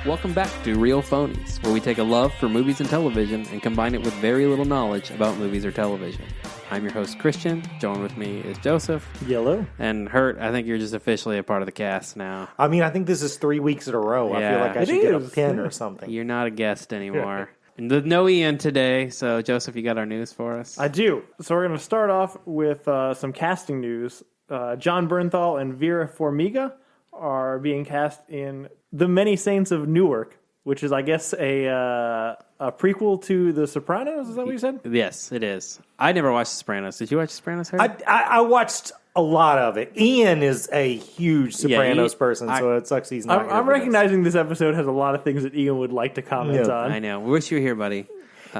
Welcome back to Real Phonies, where we take a love for movies and television and combine it with very little knowledge about movies or television. I'm your host, Christian. Joined with me is Joseph. Yellow. And Hurt, I think you're just officially a part of the cast now. I mean, I think this is 3 weeks in a row. Yeah. I feel like I should get a pin or something. You're not a guest anymore. And there's no Ian today, so Joseph, you got our news for us? I do. So we're going to start off with some casting news. John Bernthal and Vera Farmiga are being cast in The Many Saints of Newark, which is, I guess, a prequel to The Sopranos. Is that what you said? Yes, it is. I never watched The Sopranos. Did you watch The Sopranos, Hurt? I watched a lot of it. Ian is a huge Sopranos person, so it sucks he's not. I'm recognizing this episode has a lot of things that Ian would like to comment on. I know. We wish you were here, buddy.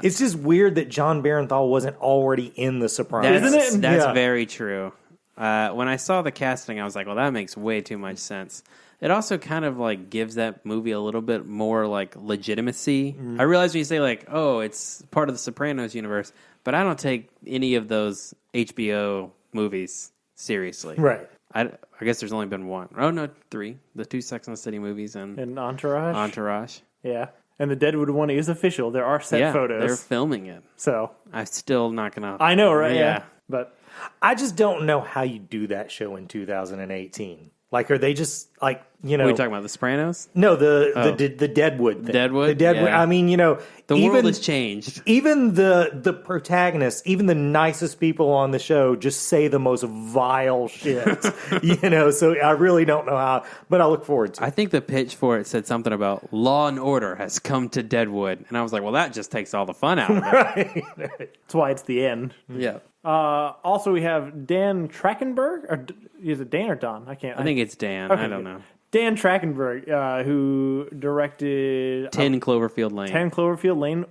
It's just weird that John Bernthal wasn't already in The Sopranos. Isn't it? That's Yeah. very true. When I saw the casting, I was like, well, that makes way too much sense. It also kind of like gives that movie a little bit more like legitimacy. I realize when you say like, oh, it's part of the Sopranos universe, but I don't take any of those HBO movies seriously. Right. I guess there's only been one. Oh, no, 3. The 2 Sex and the City movies and Entourage. Entourage. Yeah. And the Deadwood one is official. There are set photos. They're filming it. So I'm still not going to... I know, right? Yeah. But I just don't know how you do that show in 2018. Like, are they just like, you know? What are you talking about? The Sopranos? No, the Deadwood thing. Deadwood? The Deadwood. Yeah. I mean, you know, The world has changed. Even the protagonists, even the nicest people on the show, just say the most vile shit. You know, so I really don't know how, but I look forward to it. I think the pitch for it said something about Law and Order has come to Deadwood, and I was like, well, that just takes all the fun out of it. Right. that's why it's the end. Yeah, Also, we have Dan Trachtenberg. Or is it Dan or Don? I can't. I think it's Dan. Okay, I don't know. Dan Trachtenberg, who directed 10 Cloverfield Lane. 10 Cloverfield Lane,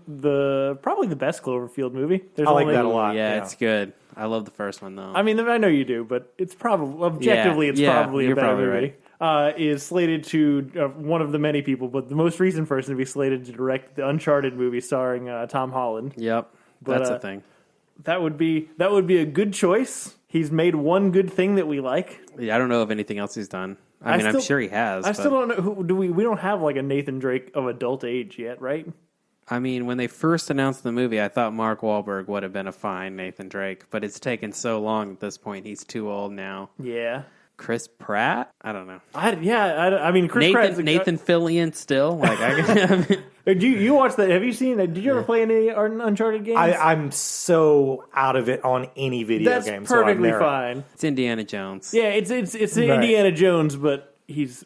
probably the best Cloverfield movie. There's I like only, that a lot. Yeah, Yeah. it's good. I love the first one though. I mean, I know you do, but it's probably objectively, it's probably a you're better probably movie. Is slated to one of the many people, but the most recent person to be slated to direct the Uncharted movie starring Tom Holland. Yep, But, that's a thing. That would be a good choice. He's made one good thing that we like. Yeah, I don't know of anything else he's done. I mean, I'm sure he has. I still don't know. We don't have like a Nathan Drake of adult age yet, right? I mean, when they first announced the movie, I thought Mark Wahlberg would have been a fine Nathan Drake, but it's taken so long at this point. He's too old now. Yeah. Chris Pratt? I don't know. I mean, Chris Pratt's Nathan Fillion still? Like, you watched that? Have you seen that? Did you ever play any Uncharted games? I'm so out of it on any video game. That's perfectly fine. It's Indiana Jones. Yeah, it's Right. Indiana Jones, but he's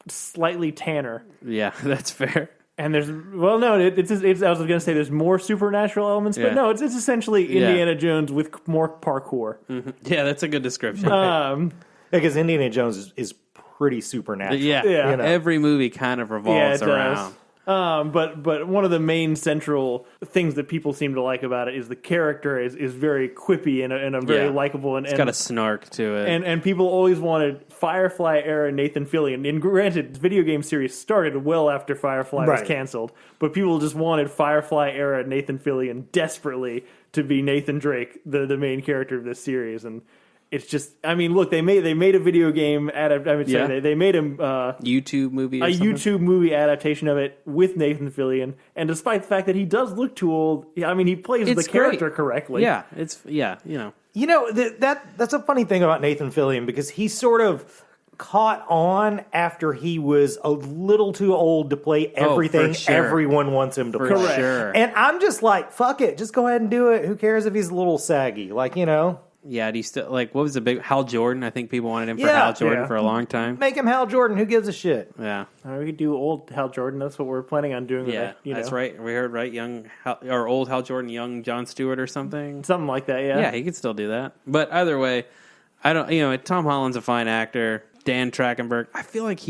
slightly tanner. Yeah, that's fair. And there's it's I was going to say there's more supernatural elements, but Yeah. no, it's essentially Indiana Jones with more parkour. Mm-hmm. Yeah, that's a good description. Because Indiana Jones is pretty supernatural. Yeah. You know. Every movie kind of revolves it around. does. But one of the main central things that people seem to like about it is the character is very quippy and very likable. And It's got a snark to it. And people always wanted Firefly era Nathan Fillion. And granted, the video game series started well after Firefly was canceled, but people just wanted Firefly era Nathan Fillion desperately to be Nathan Drake, the main character of this series. And it's just, I mean, look, they made a video game they made a YouTube movie or something? YouTube movie adaptation of it with Nathan Fillion, and despite the fact that he does look too old, I mean, he plays the character correctly. Yeah, you know. You know, that's a funny thing about Nathan Fillion, because he sort of caught on after he was a little too old to play everything everyone wants him to play. Correct. Sure. And I'm just like, fuck it, just go ahead and do it. Who cares if he's a little saggy? Like, you know. Yeah, do you still, like, what was the big, Hal Jordan? I think people wanted him for Hal Jordan for a long time. Make him Hal Jordan. Who gives a shit? Yeah. We could do old Hal Jordan. That's what we're planning on doing. Yeah, that's right. We heard, right? Old Hal Jordan, young Jon Stewart or something. Something like that, yeah. Yeah, he could still do that. But either way, Tom Holland's a fine actor. Dan Trachtenberg, I feel like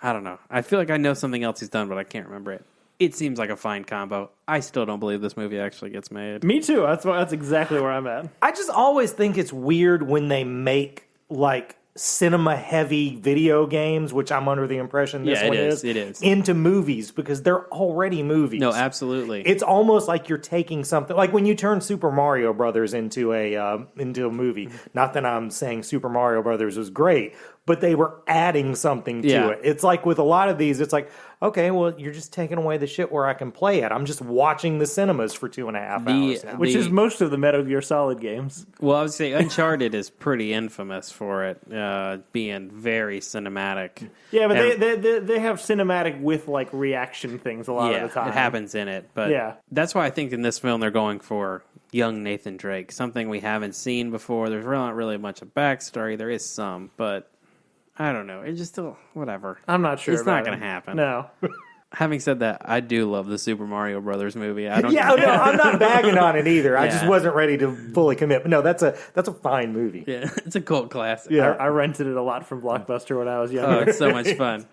I don't know. I feel like I know something else he's done, but I can't remember it. It seems like a fine combo. I still don't believe this movie actually gets made. Me too. That's exactly where I'm at. I just always think it's weird when they make, like, cinema-heavy video games, which I'm under the impression this one is, into movies, because they're already movies. No, absolutely. It's almost like you're taking something, like when you turn Super Mario Brothers into a movie. Not that I'm saying Super Mario Brothers was great, but they were adding something to it. It's like with a lot of these, it's like, okay, well, you're just taking away the shit where I can play it. I'm just watching the cinemas for 2.5 hours now. Which is most of the Metal Gear Solid games. Well, I would say Uncharted is pretty infamous for it being very cinematic. Yeah, but they have cinematic with like reaction things a lot of the time. It happens in it. But that's why I think in this film they're going for young Nathan Drake, something we haven't seen before. There's not really much of backstory. There is some, but I don't know. It's just still whatever. I'm not sure. It's not going to happen. No. Having said that, I do love the Super Mario Brothers movie. I'm not bagging on it either. I just wasn't ready to fully commit. But no, that's a fine movie. Yeah, it's a cult classic. Yeah, I rented it a lot from Blockbuster when I was younger. Oh, it's so much fun.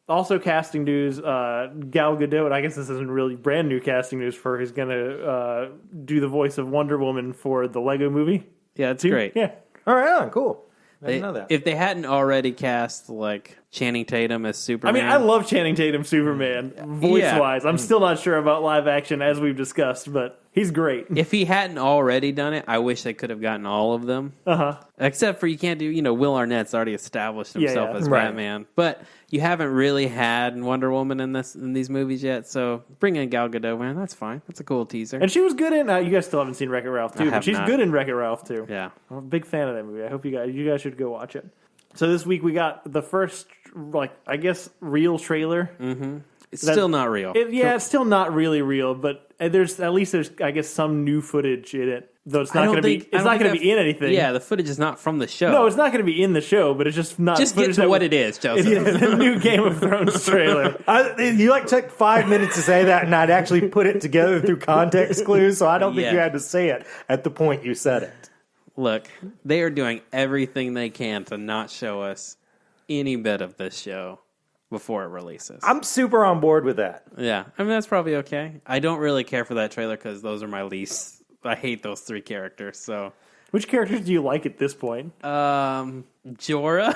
Also, casting news: Gal Gadot. I guess this isn't really brand new casting news for her. He's going to do the voice of Wonder Woman for the Lego Movie. Yeah, it's great. Yeah. All right, cool. I didn't know that. If they hadn't already cast like Channing Tatum as Superman, I mean, I love Channing Tatum Superman voice-wise. I'm still not sure about live action as we've discussed, but he's great. If he hadn't already done it, I wish they could have gotten all of them. Except for you can't do, Will Arnett's already established himself as Batman, but you haven't really had Wonder Woman in these movies yet. So bring in Gal Gadot, man. That's fine. That's a cool teaser. And she was good in. You guys still haven't seen Wreck-It Ralph 2, but she's good in Wreck-It Ralph 2. Yeah, I'm a big fan of that movie. I hope you guys should go watch it. So this week we got the first, I guess, real trailer. Mm-hmm. It's still not real. It's still not really real, but there's I guess, some new footage in it. Though it's not going to be. It's not going to be in anything. Yeah, the footage is not from the show. No, it's not going to be in the show, but it's just not. Just get to what it is, Joseph. It's the new Game of Thrones trailer. You took 5 minutes to say that, and I'd actually put it together through context clues, so I don't think you had to say it at the point you said it. Look, they are doing everything they can to not show us any bit of this show before it releases. I'm super on board with that. Yeah, I mean, that's probably okay. I don't really care for that trailer because those are my least. I hate those 3 characters. So, which characters do you like at this point? Jorah.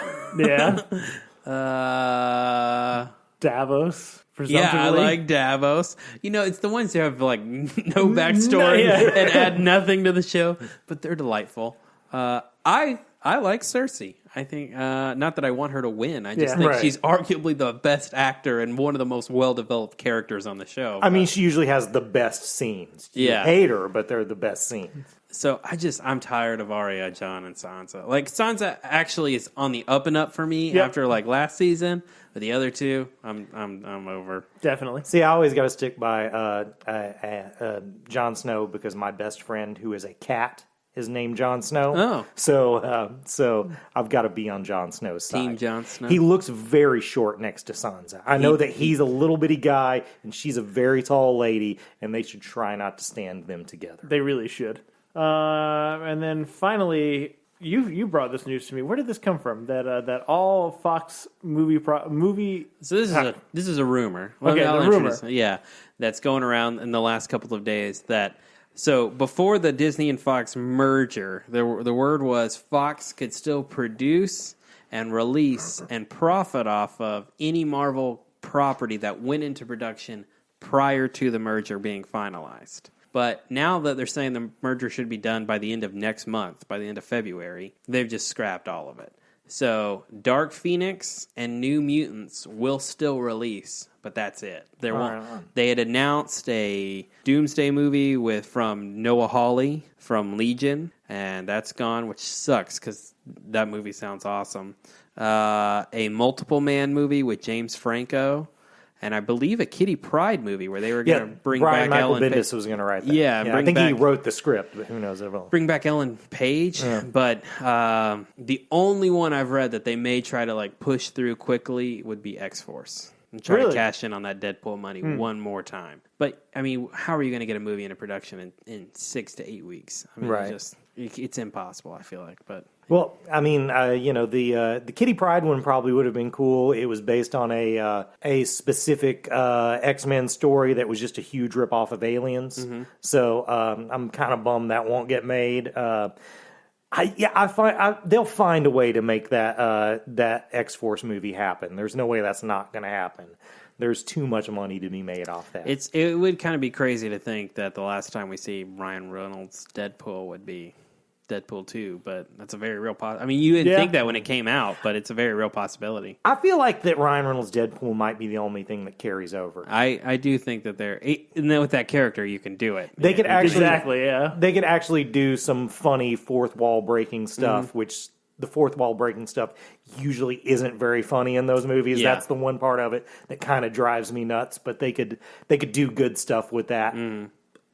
Yeah. Davos. Yeah, I like Davos. It's the ones who have like no backstory and add nothing to the show, but they're delightful. I like Cersei. I think not that I want her to win. I just think she's arguably the best actor and one of the most well-developed characters on the show. I mean, she usually has the best scenes. You hate her, but they're the best scenes. So I'm tired of Arya, Jon, and Sansa. Like Sansa actually is on the up and up for me after like last season. But the other two, I'm over. Definitely. See, I always got to stick by Jon Snow because my best friend, who is a cat, is named Jon Snow. Oh, so I've got to be on Jon Snow's side. Team Jon Snow. He looks very short next to Sansa. I know that he's a little bitty guy and she's a very tall lady, and they should try not to stand them together. They really should. And then finally, you brought this news to me. Where did this come from? That all Fox movie. So this is a rumor. Okay, the rumor. Yeah, that's going around in the last couple of days. So before the Disney and Fox merger, the word was Fox could still produce and release and profit off of any Marvel property that went into production prior to the merger being finalized. But now that they're saying the merger should be done by the end of next month, by the end of February, they've just scrapped all of it. So Dark Phoenix and New Mutants will still release, but that's it. They had announced a Doomsday movie from Noah Hawley from Legion, and that's gone, which sucks because that movie sounds awesome. A Multiple Man movie with James Franco. And I believe a Kitty Pryde movie where they were going to bring back Ellen Page. Bendis was going to write that. Yeah, I think he wrote the script, but who knows? Bring back Ellen Page. Yeah. But the only one I've read that they may try to push through quickly would be X-Force. And try to cash in on that Deadpool money one more time. But, I mean, how are you going to get a movie into production in 6 to 8 weeks? I mean, it's impossible, I feel like. But well, I mean, the Kitty Pryde one probably would have been cool. It was based on a specific X-Men story that was just a huge ripoff of Aliens. Mm-hmm. So I'm kind of bummed that won't get made. They'll find a way to make that X-Force movie happen. There's no way that's not going to happen. There's too much money to be made off that. It would kind of be crazy to think that the last time we see Ryan Reynolds' Deadpool would be Deadpool 2, but that's a very real possibility. I mean, you didn't think that when it came out, but it's a very real possibility. I feel like that Ryan Reynolds' Deadpool might be the only thing that carries over. I do think that and then with that character, you can do it. They could actually, yeah. They could actually do some funny fourth wall breaking stuff, which the fourth wall breaking stuff usually isn't very funny in those movies. Yeah. That's the one part of it that kind of drives me nuts. But they could do good stuff with that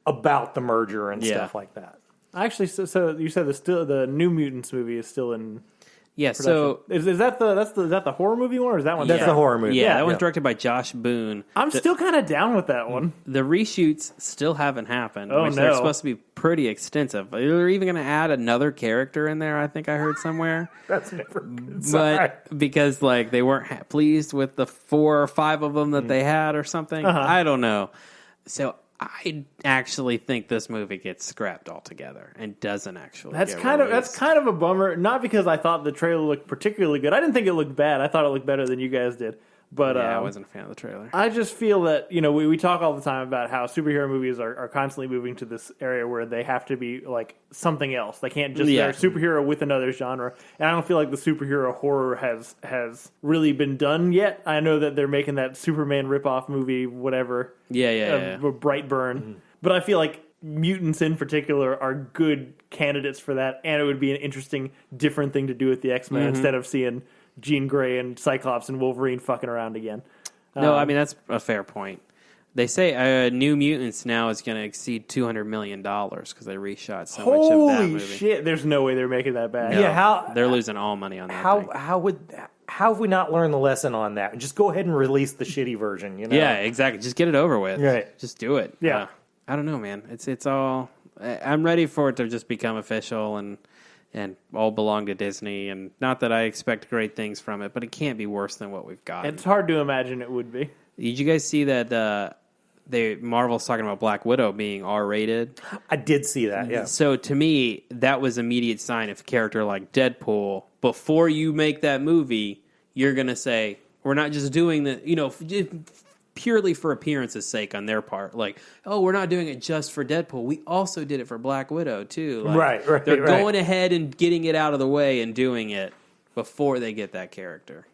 about the merger and stuff like that. Actually, so you said the New Mutants movie is still in. Yeah, production. so is that the horror movie one, or is that one? That's the horror movie. Yeah, that one's directed by Josh Boone. I'm still kind of down with that one. The reshoots still haven't happened. Oh, which no. They're supposed to be pretty extensive. They're even going to add another character in there, I think I heard somewhere. That's never a good sign. But because they weren't pleased with the 4 or 5 of them that they had or something. I don't know. So I actually think this movie gets scrapped altogether and doesn't actually. That's kind of a bummer. Not because I thought the trailer looked particularly good. I didn't think it looked bad. I thought it looked better than you guys did. But I wasn't a fan of the trailer. I just feel that we talk all the time about how superhero movies are constantly moving to this area where they have to be like something else. They can't just they're a superhero with another genre. And I don't feel like the superhero horror has really been done yet. I know that they're making that Superman ripoff movie, whatever. Brightburn. But I feel like mutants in particular are good candidates for that, and it would be an interesting, different thing to do with the X-Men instead of seeing Jean Grey and Cyclops and Wolverine fucking around again. No, I mean, that's a fair point. They say New Mutants now is going to exceed $200 million because they reshot so much of that movie. Holy shit, there's no way they're making that back. No, Yeah, they're losing all money on that thing. How have we not learned the lesson on that? Just go ahead and release the shitty version, Yeah, exactly. Just get it over with. Right. Just do it. Yeah. I don't know, man. It's all... I'm ready for it to just become official and all belong to Disney. And not that I expect great things from it, but it can't be worse than what we've got. It's hard to imagine it would be. Did you guys see that Marvel's talking about Black Widow being R-rated? I did see that, yeah. So to me, that was immediate sign of a character like Deadpool. Before you make that movie, you're going to say, we're not just doing the, purely for appearance's sake on their part. Like, oh, we're not doing it just for Deadpool. We also did it for Black Widow, too. Like, right. They're going ahead and getting it out of the way and doing it before they get that character.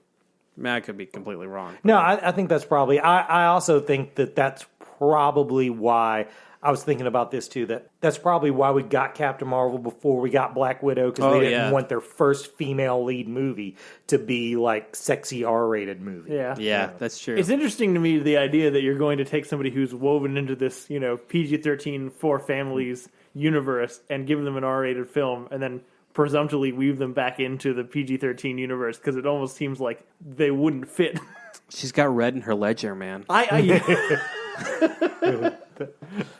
I mean, I could be completely wrong. No, I think that's probably... I also think that's probably why... I was thinking about this, too, that's probably why we got Captain Marvel before we got Black Widow, because they didn't want their first female lead movie to be, like, sexy R-rated movie. Yeah, that's true. It's interesting to me, the idea that you're going to take somebody who's woven into this, PG-13 for families universe and give them an R-rated film, and then presumptively weave them back into the PG-13 universe, because it almost seems like they wouldn't fit. She's got red in her ledger, man.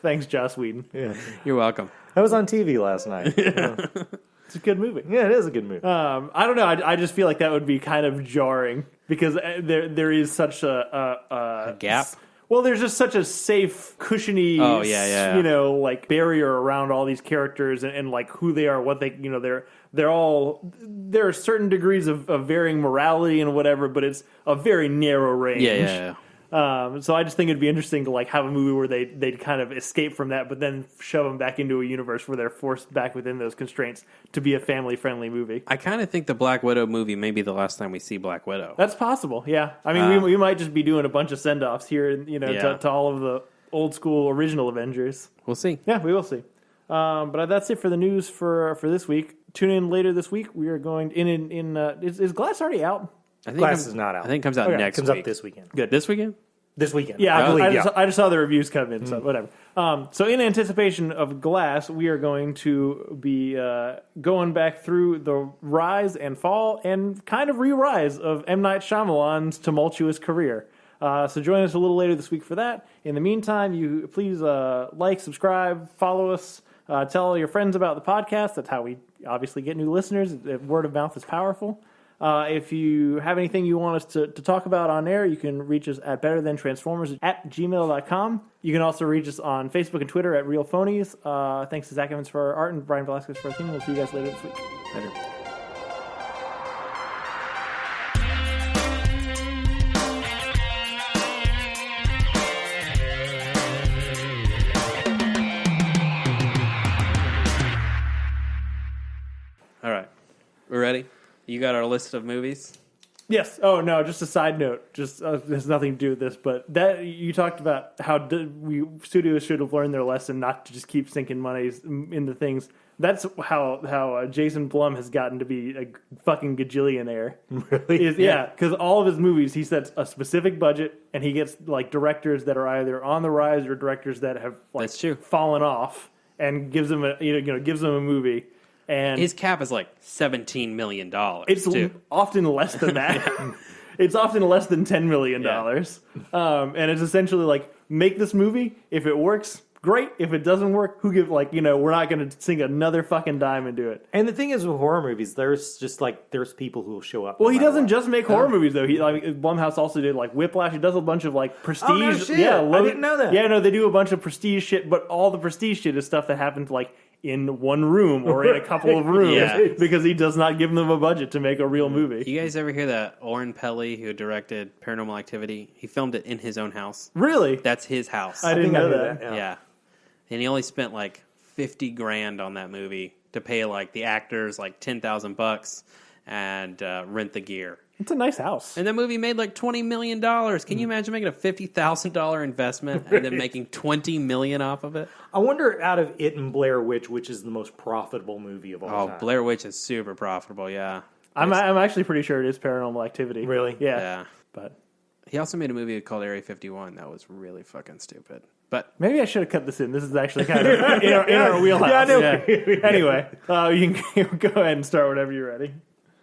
Thanks, Joss Whedon. Yeah. You're welcome. That was on TV last night. It's a good movie. Yeah, it is a good movie. I don't know. I just feel like that would be kind of jarring because there is such a gap. Well, there's just such a safe, cushiony, like barrier around all these characters and like who they are, what they, there are certain degrees of varying morality and whatever, but it's a very narrow range. Yeah. So I just think it'd be interesting to like have a movie where they'd kind of escape from that, but then shove them back into a universe where they're forced back within those constraints to be a family-friendly movie. I kind of think the Black Widow movie may be the last time we see Black Widow. That's possible, yeah. I mean, we might just be doing a bunch of send-offs here, to all of the old-school original Avengers. We'll see. Yeah, we will see. But that's it for the news for this week. Tune in later this week. We are going is Glass already out? Glass is not out. I think it comes out next week. It comes up this weekend. Good. This weekend? This weekend. Yeah, I just saw the reviews come in, so whatever. So in anticipation of Glass, we are going to be going back through the rise and fall and kind of re-rise of M. Night Shyamalan's tumultuous career. So join us a little later this week for that. In the meantime, you please like, subscribe, follow us, tell all your friends about the podcast. That's how we obviously get new listeners. Word of mouth is powerful. If you have anything you want us to talk about on air, you can reach us at betterthantransformers@gmail.com. You can also reach us on Facebook and Twitter at Real Phonies. Thanks to Zach Evans for our art and Brian Velasquez for our theme. We'll see you guys later this week. Later. You got our list of movies? Yes. Oh no, just a side note. Just there's nothing to do with this, but that you talked about how studios should have learned their lesson not to just keep sinking money into things. That's how Jason Blum has gotten to be a fucking gajillionaire. Really? Yeah, because all of his movies, he sets a specific budget, and he gets like directors that are either on the rise or directors that have like fallen off, and gives them gives them a movie. And his cap is like $17 million. It's often less than that. It's often less than $10 million. And it's essentially like, make this movie. If it works, great. If it doesn't work, who gives, we're not going to sink another fucking dime into it. And the thing is with horror movies, there's people who will show up. Well, he doesn't just make horror movies, though. Blumhouse also did Whiplash. He does a bunch of prestige. Oh, no shit. Yeah, I didn't know that. Yeah, no, they do a bunch of prestige shit, but all the prestige shit is stuff that happens in one room or in a couple of rooms because he does not give them a budget to make a real movie. You guys ever hear that Oren Peli, who directed Paranormal Activity, he filmed it in his own house? Really? That's his house. I didn't know that. Yeah. And he only spent $50,000 on that movie to pay the actors $10,000 and rent the gear. It's a nice house. And the movie made $20 million. Can you imagine making a $50,000 investment and then making $20 million off of it? I wonder out of it and Blair Witch, which is the most profitable movie of all time. Oh, Blair Witch is super profitable, yeah. I'm actually pretty sure it is Paranormal Activity. Really? Yeah. But he also made a movie called Area 51 that was really fucking stupid. But maybe I should have cut this in. This is actually kind of in our wheelhouse. Yeah. Anyway, you can go ahead and start whenever you're ready.